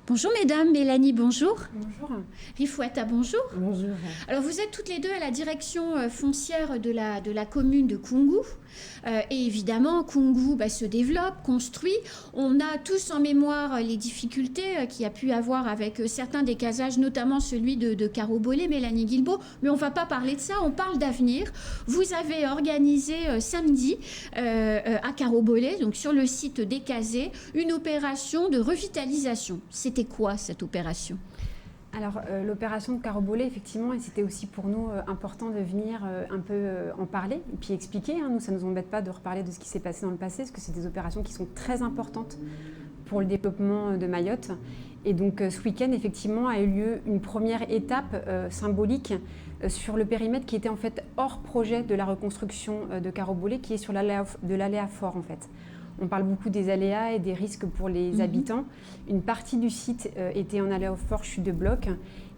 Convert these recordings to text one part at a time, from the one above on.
Bonjour mesdames, Mélanie, bonjour. Bonjour. Rifouata, bonjour. Bonjour. Alors vous êtes toutes les deux à la direction foncière de la commune de Koungou. Et évidemment, Koungou se développe, construit. On a tous en mémoire les difficultés qu'il y a pu avoir avec certains des casages, notamment celui de Caro-Bolé, Mélanie Guilbault. Mais on ne va pas parler de ça, on parle d'avenir. Vous avez organisé samedi à Caro-Bolé, donc sur le site des Casés, une opération de revitalisation. C'était quoi cette opération ? Alors, l'opération de Caro-Bolé, effectivement, et c'était aussi pour nous important de venir un peu en parler et puis expliquer. Nous, ça ne nous embête pas de reparler de ce qui s'est passé dans le passé, parce que c'est des opérations qui sont très importantes pour le développement de Mayotte. Et donc, ce week-end, effectivement, a eu lieu une première étape symbolique sur le périmètre qui était en fait hors projet de la reconstruction de Caro-Bolé, qui est sur l'aléa fort, en fait. On parle beaucoup des aléas et des risques pour les habitants. Une partie du site était en aléa fort chute de bloc.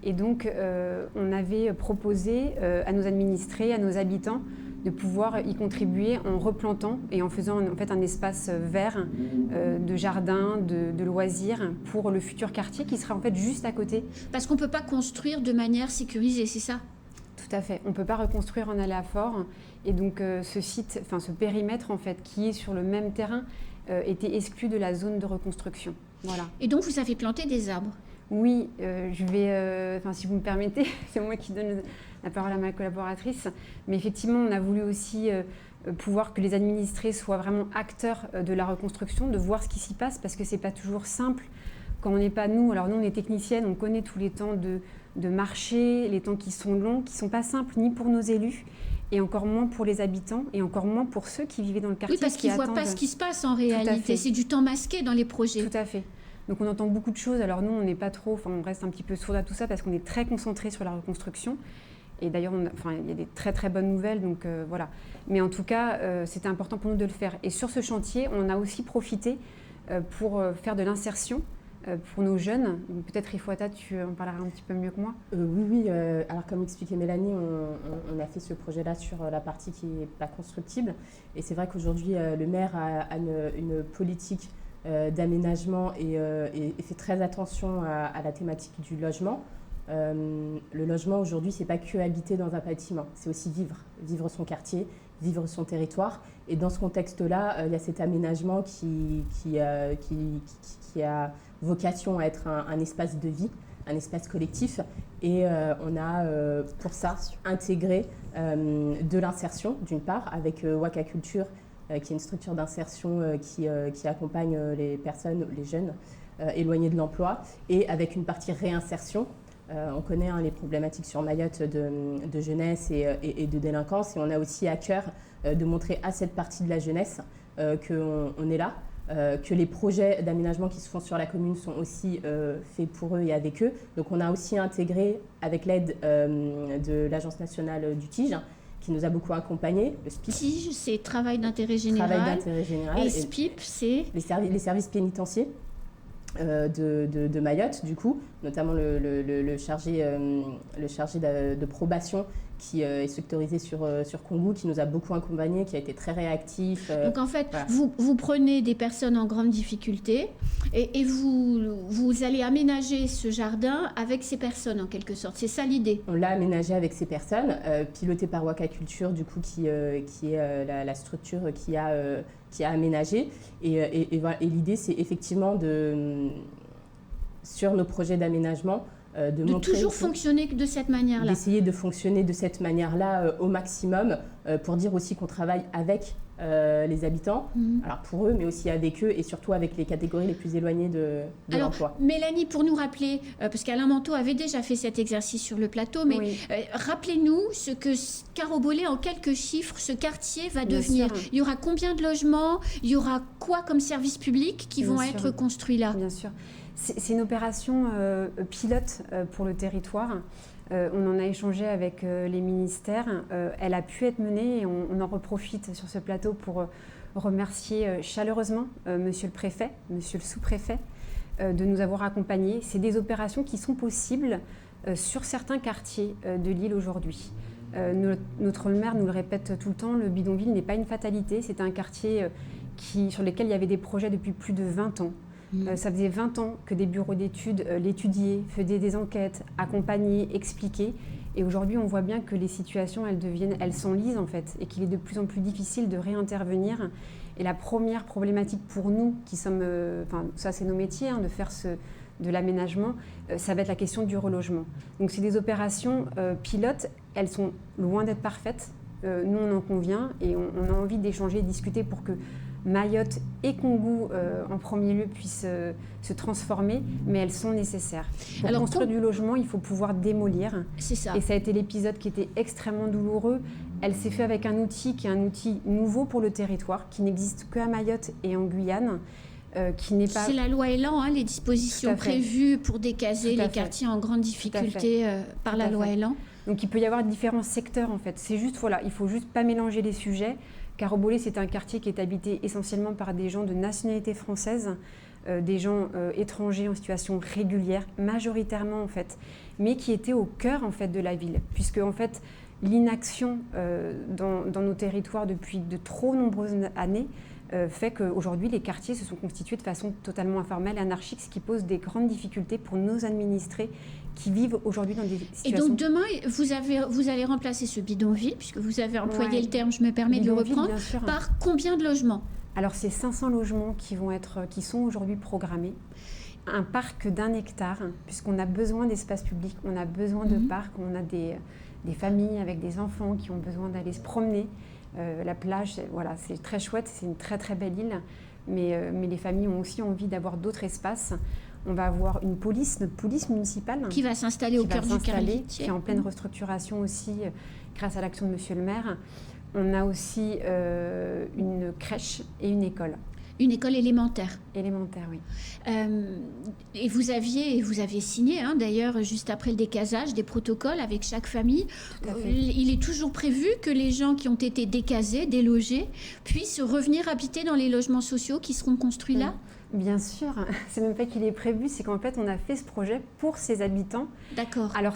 Et donc, on avait proposé à nos administrés, à nos habitants, de pouvoir y contribuer en replantant et en faisant en fait un espace vert de jardin, de loisirs pour le futur quartier qui sera en fait juste à côté. Parce qu'on ne peut pas construire de manière sécurisée, c'est ça ? Tout à fait. On ne peut pas reconstruire en aléa fort. Et donc ce site, enfin ce périmètre en fait, qui est sur le même terrain, était exclu de la zone de reconstruction. Voilà. Et donc vous avez planté des arbres ? Oui, je vais, si vous me permettez, c'est moi qui donne la parole à ma collaboratrice. Mais effectivement, on a voulu aussi pouvoir que les administrés soient vraiment acteurs de la reconstruction, de voir ce qui s'y passe, parce que c'est pas toujours simple. Quand on n'est pas nous, alors nous on est techniciennes, on connaît tous les temps de marché, les temps qui sont longs, qui ne sont pas simples ni pour nos élus, et encore moins pour les habitants, et encore moins pour ceux qui vivaient dans le quartier. Oui, parce qu'ils ne voient pas ce qui se passe en réalité, c'est du temps masqué dans les projets. Tout à fait. Donc on entend beaucoup de choses, alors nous on n'est pas trop, on reste un petit peu sourds à tout ça parce qu'on est très concentré sur la reconstruction. Et d'ailleurs, il y a des très très bonnes nouvelles, donc voilà. Mais en tout cas, c'était important pour nous de le faire. Et sur ce chantier, on a aussi profité pour faire de l'insertion pour nos jeunes. Peut-être Rifouata, tu en parleras un petit peu mieux que moi. Oui. Alors comme expliquait Mélanie, on a fait ce projet-là sur la partie qui n'est pas constructible. Et c'est vrai qu'aujourd'hui, le maire a une politique d'aménagement et fait très attention à la thématique du logement. Le logement aujourd'hui, c'est pas que habiter dans un bâtiment, c'est aussi vivre son quartier, vivre son territoire. Et dans ce contexte-là, il y a cet aménagement qui a vocation à être un espace de vie, un espace collectif. Et on a pour ça intégré de l'insertion, d'une part, avec Waka Culture, qui est une structure d'insertion qui accompagne les personnes, les jeunes éloignés de l'emploi, et avec une partie réinsertion. On connaît les problématiques sur Mayotte de jeunesse et de délinquance, et on a aussi à cœur de montrer à cette partie de la jeunesse qu'on est là, que les projets d'aménagement qui se font sur la commune sont aussi faits pour eux et avec eux. Donc on a aussi intégré, avec l'aide de l'Agence nationale du TIGE, qui nous a beaucoup accompagnés, le SPIP. TIGE, c'est Travail d'intérêt général. Et SPIP, c'est les services pénitentiaires de Mayotte, du coup, notamment le chargé de probation qui est sectorisé sur Koungou, qui nous a beaucoup accompagnés, qui a été très réactif. Donc en fait, voilà. vous prenez des personnes en grande difficulté et vous allez aménager ce jardin avec ces personnes en quelque sorte. C'est ça l'idée. On l'a aménagé avec ces personnes, piloté par Waka Culture, du coup, qui est la structure qui a aménagé. Et voilà. Et l'idée, c'est effectivement sur nos projets d'aménagement, de toujours fonctionner de cette manière-là. D'essayer de fonctionner de cette manière-là au maximum, pour dire aussi qu'on travaille avec les habitants, alors pour eux, mais aussi avec eux, et surtout avec les catégories les plus éloignées de l'emploi. Mélanie, pour nous rappeler, parce qu'Alain Manteau avait déjà fait cet exercice sur le plateau, mais oui. Rappelez-nous ce que Caro-Bolé, en quelques chiffres, ce quartier va devenir. Il y aura combien de logements ? Il y aura quoi comme services publics qui vont être construits là ? Bien sûr. C'est une opération pilote pour le territoire. On en a échangé avec les ministères. Elle a pu être menée et on en reprofite sur ce plateau pour remercier chaleureusement Monsieur le préfet, Monsieur le sous-préfet de nous avoir accompagnés. C'est des opérations qui sont possibles sur certains quartiers de l'île aujourd'hui. Notre maire nous le répète tout le temps, le bidonville n'est pas une fatalité. C'est un quartier sur lequel il y avait des projets depuis plus de 20 ans. Ça faisait 20 ans que des bureaux d'études l'étudiaient, faisaient des enquêtes, accompagnaient, expliquaient. Et aujourd'hui, on voit bien que les situations, elles s'enlisent en fait, et qu'il est de plus en plus difficile de réintervenir. Et la première problématique pour nous, qui sommes, ça c'est nos métiers, de faire de l'aménagement, ça va être la question du relogement. Donc c'est des opérations pilotes, elles sont loin d'être parfaites. Nous, on en convient et on a envie d'échanger, de discuter pour que Mayotte et Koungou, en premier lieu, puissent se transformer, mais elles sont nécessaires. Pour construire du logement, il faut pouvoir démolir. C'est ça. Et ça a été l'épisode qui était extrêmement douloureux. Elle s'est faite avec un outil qui est un outil nouveau pour le territoire, qui n'existe qu'à Mayotte et en Guyane. C'est la loi Elan, les dispositions prévues pour décaser les quartiers en grande difficulté par la loi Elan. Donc il peut y avoir différents secteurs en fait. C'est juste, il faut juste pas mélanger les sujets. Caro-Bolé, c'est un quartier qui est habité essentiellement par des gens de nationalité française, des gens étrangers en situation régulière, majoritairement en fait, mais qui étaient au cœur en fait de la ville, puisque en fait l'inaction dans nos territoires depuis de trop nombreuses années fait qu'aujourd'hui les quartiers se sont constitués de façon totalement informelle et anarchique, ce qui pose des grandes difficultés pour nos administrés qui vivent aujourd'hui dans des situations... Et donc demain, vous allez remplacer ce bidonville, puisque vous avez employé le terme, je me permets de le reprendre, par combien de logements? Alors c'est 500 logements qui sont aujourd'hui programmés. Un parc d'1 hectare, puisqu'on a besoin d'espace public, on a besoin de parcs, on a des familles avec des enfants qui ont besoin d'aller se promener. La plage, c'est très chouette, c'est une très très belle île, mais les familles ont aussi envie d'avoir d'autres espaces. On va avoir notre police municipale qui va s'installer au cœur du quartier, qui est en pleine restructuration aussi grâce à l'action de Monsieur le maire. On a aussi une crèche et une école. Une école élémentaire. Élémentaire, oui. Et vous aviez signé, d'ailleurs, juste après le décasage, des protocoles avec chaque famille. Tout à fait. Il est toujours prévu que les gens qui ont été décasés, délogés, puissent revenir habiter dans les logements sociaux qui seront construits là? Bien sûr, c'est même pas qu'il est prévu, c'est qu'en fait on a fait ce projet pour ces habitants. D'accord. Alors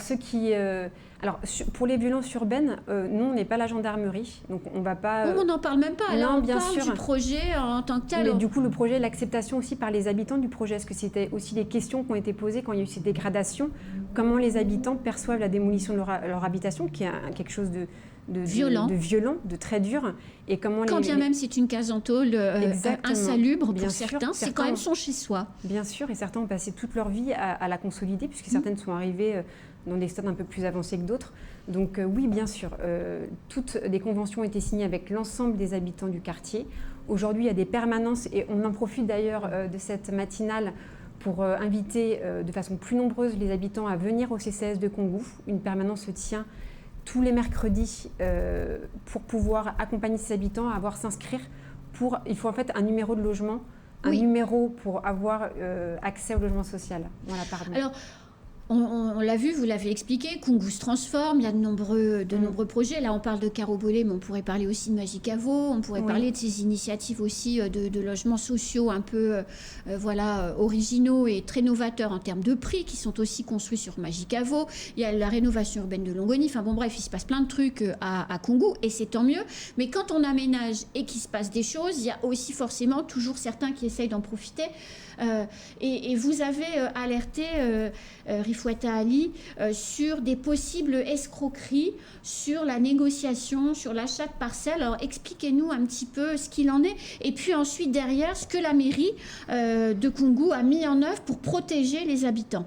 pour les violences urbaines, nous on n'est pas la gendarmerie, donc on va pas. On n'en parle même pas. Là, on bien parle sûr. du projet en tant que tel. Mais du coup le projet, l'acceptation aussi par les habitants du projet, parce que c'était aussi les questions qui ont été posées quand il y a eu ces dégradations. Comment les habitants perçoivent la démolition de leur habitation, qui est quelque chose de violent, de très dur, et comment quand bien même c'est une case en tôle insalubre pour certains, c'est quand même son chez-soi. Bien sûr, et certains ont passé toute leur vie à la consolider, puisque certaines sont arrivées dans des stades un peu plus avancés que d'autres. Donc oui, bien sûr, toutes les conventions ont été signées avec l'ensemble des habitants du quartier. Aujourd'hui, il y a des permanences, et on en profite d'ailleurs de cette matinale pour inviter de façon plus nombreuse les habitants à venir au CCAS de Koungou. Une permanence se tient tous les mercredis pour pouvoir accompagner ces habitants à s'inscrire. Il faut en fait un numéro de logement, un numéro pour avoir accès au logement social. Voilà, pardon. Alors, on l'a vu, vous l'avez expliqué, Koungou se transforme, il y a de nombreux projets. Là, on parle de Caro-Bolé, mais on pourrait parler aussi de Magicavo, on pourrait parler de ces initiatives aussi de logements sociaux un peu originaux et très novateurs en termes de prix, qui sont aussi construits sur Magicavo. Il y a la rénovation urbaine de Longoni. Enfin bon, bref, il se passe plein de trucs à Koungou, et c'est tant mieux. Mais quand on aménage et qu'il se passe des choses, il y a aussi forcément toujours certains qui essayent d'en profiter. Et vous avez alerté Rifouetta Ali sur des possibles escroqueries, sur la négociation, sur l'achat de parcelles. Alors expliquez-nous un petit peu ce qu'il en est, et puis ensuite derrière ce que la mairie de Koungou a mis en œuvre pour protéger les habitants.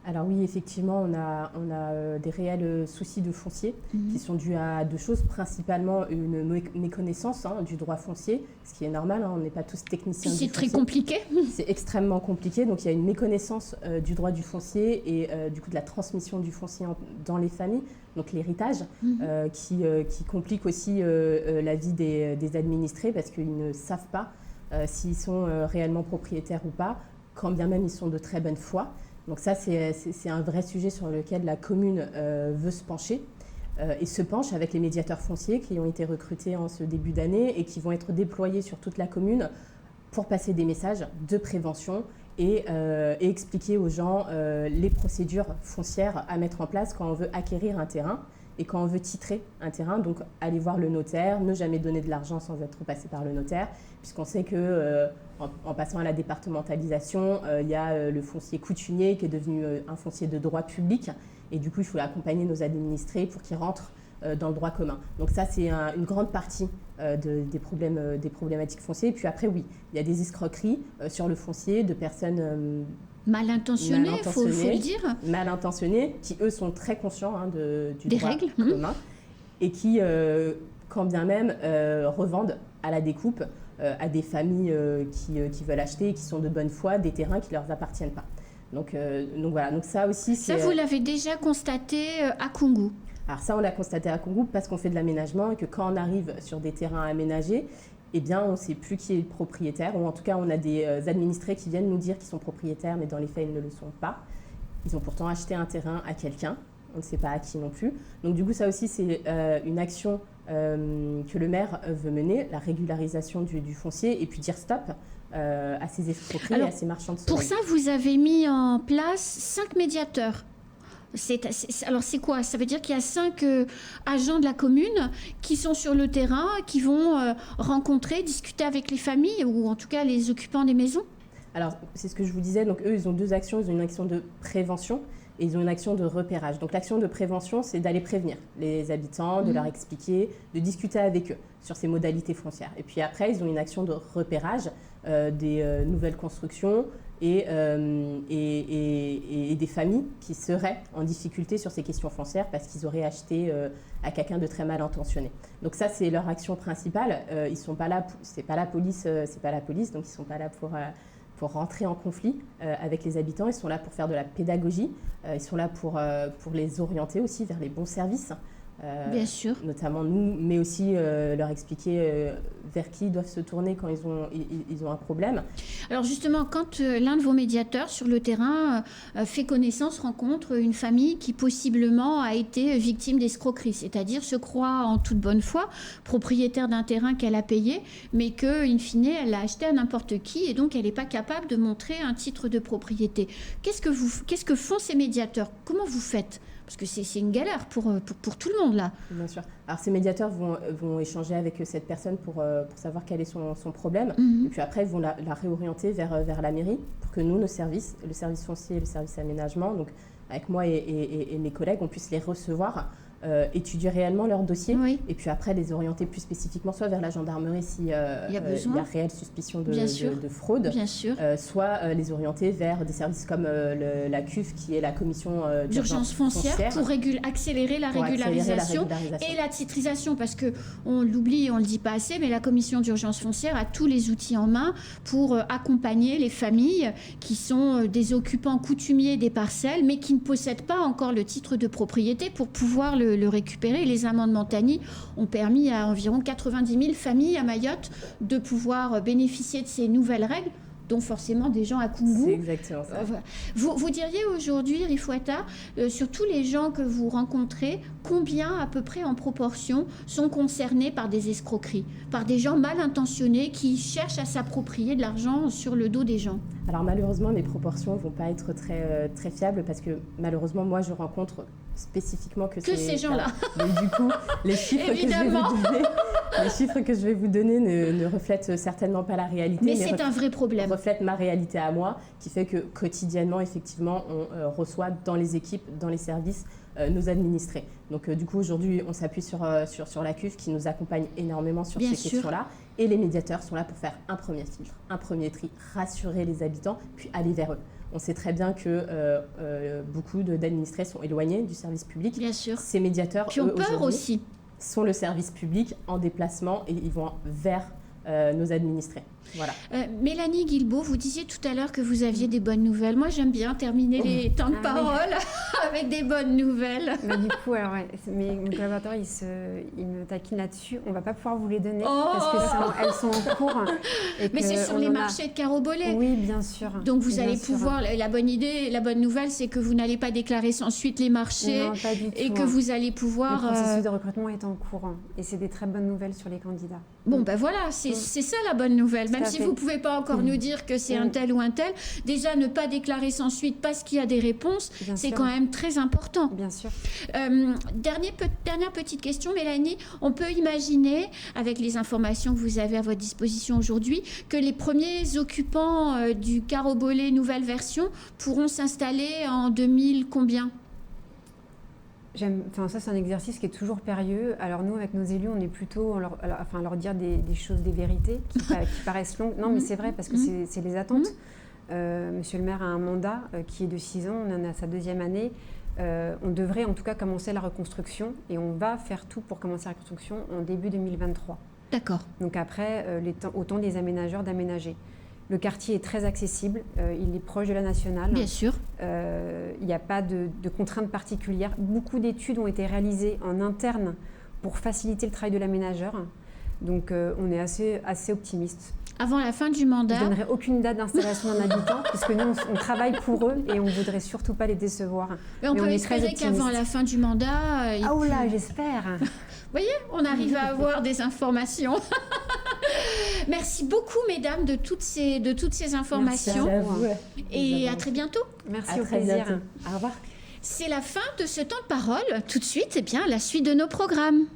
Alors oui, effectivement, on a des réels soucis de foncier qui sont dus à deux choses, principalement une méconnaissance du droit foncier, ce qui est normal, on n'est pas tous techniciens du foncier. C'est très compliqué. C'est extrêmement compliqué, donc il y a une méconnaissance du droit du foncier et du coup de la transmission du foncier dans les familles, donc l'héritage, qui complique aussi la vie des administrés parce qu'ils ne savent pas s'ils sont réellement propriétaires ou pas, quand bien même ils sont de très bonne foi. Donc ça, c'est un vrai sujet sur lequel la commune veut se pencher et se penche avec les médiateurs fonciers qui ont été recrutés en ce début d'année et qui vont être déployés sur toute la commune pour passer des messages de prévention et expliquer aux gens les procédures foncières à mettre en place quand on veut acquérir un terrain Et quand on veut titrer un terrain, donc aller voir le notaire, ne jamais donner de l'argent sans être passé par le notaire, puisqu'on sait que en passant à la départementalisation, il y a le foncier coutumier qui est devenu un foncier de droit public. Et du coup, il faut accompagner nos administrés pour qu'ils rentrent dans le droit commun. Donc ça, c'est une grande partie des problématiques foncières. Et puis après, oui, il y a des escroqueries sur le foncier de personnes mal intentionnées, faut le dire. Mal intentionnées, qui eux sont très conscients du des droit règles commun et qui, quand bien même, revendent à la découpe à des familles qui veulent acheter et qui sont de bonne foi des terrains qui ne leur appartiennent pas. Donc voilà, donc ça aussi c'est... Ça, vous l'avez déjà constaté à Koungou? Alors ça, on l'a constaté à Koungou parce qu'on fait de l'aménagement et que quand on arrive sur des terrains aménagés, eh bien, on ne sait plus qui est le propriétaire, ou en tout cas, on a des administrés qui viennent nous dire qu'ils sont propriétaires, mais dans les faits, ils ne le sont pas. Ils ont pourtant acheté un terrain à quelqu'un, on ne sait pas à qui non plus. Donc du coup, ça aussi, c'est une action que le maire veut mener, la régularisation du foncier, et puis dire stop à ces escroqueries et à ces marchands de sommeil. Pour ça, vous avez mis en place 5 médiateurs. Alors c'est quoi? Ça veut dire qu'il y a 5 agents de la commune qui sont sur le terrain, qui vont rencontrer, discuter avec les familles ou en tout cas les occupants des maisons? Alors c'est ce que je vous disais, donc eux ils ont 2 actions, ils ont une action de prévention et ils ont une action de repérage. Donc l'action de prévention, c'est d'aller prévenir les habitants, de leur expliquer, de discuter avec eux sur ces modalités foncières. Et puis après, ils ont une action de repérage des nouvelles constructions et des familles qui seraient en difficulté sur ces questions foncières parce qu'ils auraient acheté à quelqu'un de très mal intentionné. Donc ça, c'est leur action principale. Ils sont pas là, c'est pas la police, donc ils sont pas là pour rentrer en conflit avec les habitants. Ils sont là pour faire de la pédagogie. Ils sont là pour les orienter aussi vers les bons services. Bien sûr. Notamment nous, mais aussi leur expliquer vers qui ils doivent se tourner quand ils ont un problème. Alors justement, quand l'un de vos médiateurs sur le terrain fait connaissance, rencontre une famille qui possiblement a été victime d'escroquerie, c'est-à-dire se croit en toute bonne foi propriétaire d'un terrain qu'elle a payé, mais que, in fine, elle l'a acheté à n'importe qui et donc elle n'est pas capable de montrer un titre de propriété. Qu'est-ce que font ces médiateurs? Comment vous faites? Parce que c'est une galère pour tout le monde, là. Bien sûr. Alors, ces médiateurs vont échanger avec cette personne pour savoir quel est son problème. Et puis après, ils vont la réorienter vers la mairie pour que nous, nos services, le service foncier et le service aménagement, donc avec moi et mes collègues, on puisse les recevoir, étudier réellement leur dossier. Oui. Et puis après, les orienter plus spécifiquement, soit vers la gendarmerie s'il y a réelle suspicion de fraude. Bien sûr. Soit les orienter vers des services comme la CUF, qui est la commission d'urgence foncière, pour accélérer la régularisation et la titrisation, parce qu'on l'oublie et on ne le dit pas assez, mais la commission d'urgence foncière a tous les outils en main pour accompagner les familles qui sont des occupants coutumiers des parcelles, mais qui ne possèdent pas encore le titre de propriété pour pouvoir le récupérer. Les amendements Tani ont permis à environ 90 000 familles à Mayotte de pouvoir bénéficier de ces nouvelles règles, dont forcément des gens à Koungou. C'est exactement ça. Vous diriez aujourd'hui, Rifouatta, sur tous les gens que vous rencontrez, combien à peu près en proportion sont concernés par des escroqueries, par des gens mal intentionnés qui cherchent à s'approprier de l'argent sur le dos des gens? Alors malheureusement, les proportions ne vont pas être très fiables parce que malheureusement, moi, je rencontre spécifiquement que ces gens-là. Donc du coup, les chiffres que je vais vous donner ne reflètent certainement pas la réalité. Mais c'est un vrai problème. Reflètent ma réalité à moi, qui fait que quotidiennement, effectivement, on reçoit dans les équipes, dans les services, nos administrés. Donc du coup, aujourd'hui, on s'appuie sur la CUF qui nous accompagne énormément sur ces questions-là. Et les médiateurs sont là pour faire un premier filtre, un premier tri, rassurer les habitants, puis aller vers eux. On sait très bien que beaucoup d'administrés sont éloignés du service public. Bien sûr. Ces médiateurs, qui ont peur aussi, sont le service public en déplacement et ils vont vers nos administrés. Voilà. Mélanie Guilbault, vous disiez tout à l'heure que vous aviez des bonnes nouvelles. Moi, j'aime bien terminer les temps de parole avec des bonnes nouvelles. Mais du coup, alors, mes collaborateurs, ils me taquinent là-dessus. On ne va pas pouvoir vous les donner parce qu'elles sont en cours. Mais c'est sur les marchés de Carobolé. Oui, bien sûr. Donc, vous allez pouvoir... La bonne nouvelle, c'est que vous n'allez pas déclarer sans suite les marchés. Non, pas du tout. Et que vous allez pouvoir... Le processus de recrutement est en cours. Et c'est des très bonnes nouvelles sur les candidats. Bon, ben voilà, c'est ça la bonne nouvelle. Même si vous ne pouvez pas encore nous dire que c'est un tel ou un tel, déjà ne pas déclarer sans suite parce qu'il y a des réponses, c'est quand même très important. Bien sûr. Dernière petite question, Mélanie. On peut imaginer, avec les informations que vous avez à votre disposition aujourd'hui, que les premiers occupants du Carobolé nouvelle version pourront s'installer en 2000 combien ? Ça, c'est un exercice qui est toujours périlleux. Alors nous, avec nos élus, on est plutôt à leur dire des choses, des vérités qui paraissent longues. Non, mais c'est vrai, parce que c'est les attentes. Monsieur le maire a un mandat qui est de 6 ans, on en a sa 2e année. On devrait en tout cas commencer la reconstruction, et on va faire tout pour commencer la reconstruction en début 2023. D'accord. Donc après, autant des aménageurs d'aménager. Le quartier est très accessible, il est proche de la nationale. Bien sûr. Il n'y a pas de contraintes particulières. Beaucoup d'études ont été réalisées en interne pour faciliter le travail de l'aménageur. Donc on est assez optimiste. Avant la fin du mandat. Je ne donnerai aucune date d'installation d'un habitant, puisque nous, on travaille pour eux et on ne voudrait surtout pas les décevoir. Mais on peut espérer qu'avant la fin du mandat... j'espère. Vous voyez, on arrive à avoir des informations. Merci beaucoup, mesdames, de toutes ces informations. Merci à vous. Et à très bientôt. Merci, au plaisir. Bientôt. Au revoir. C'est la fin de ce temps de parole. Tout de suite, la suite de nos programmes.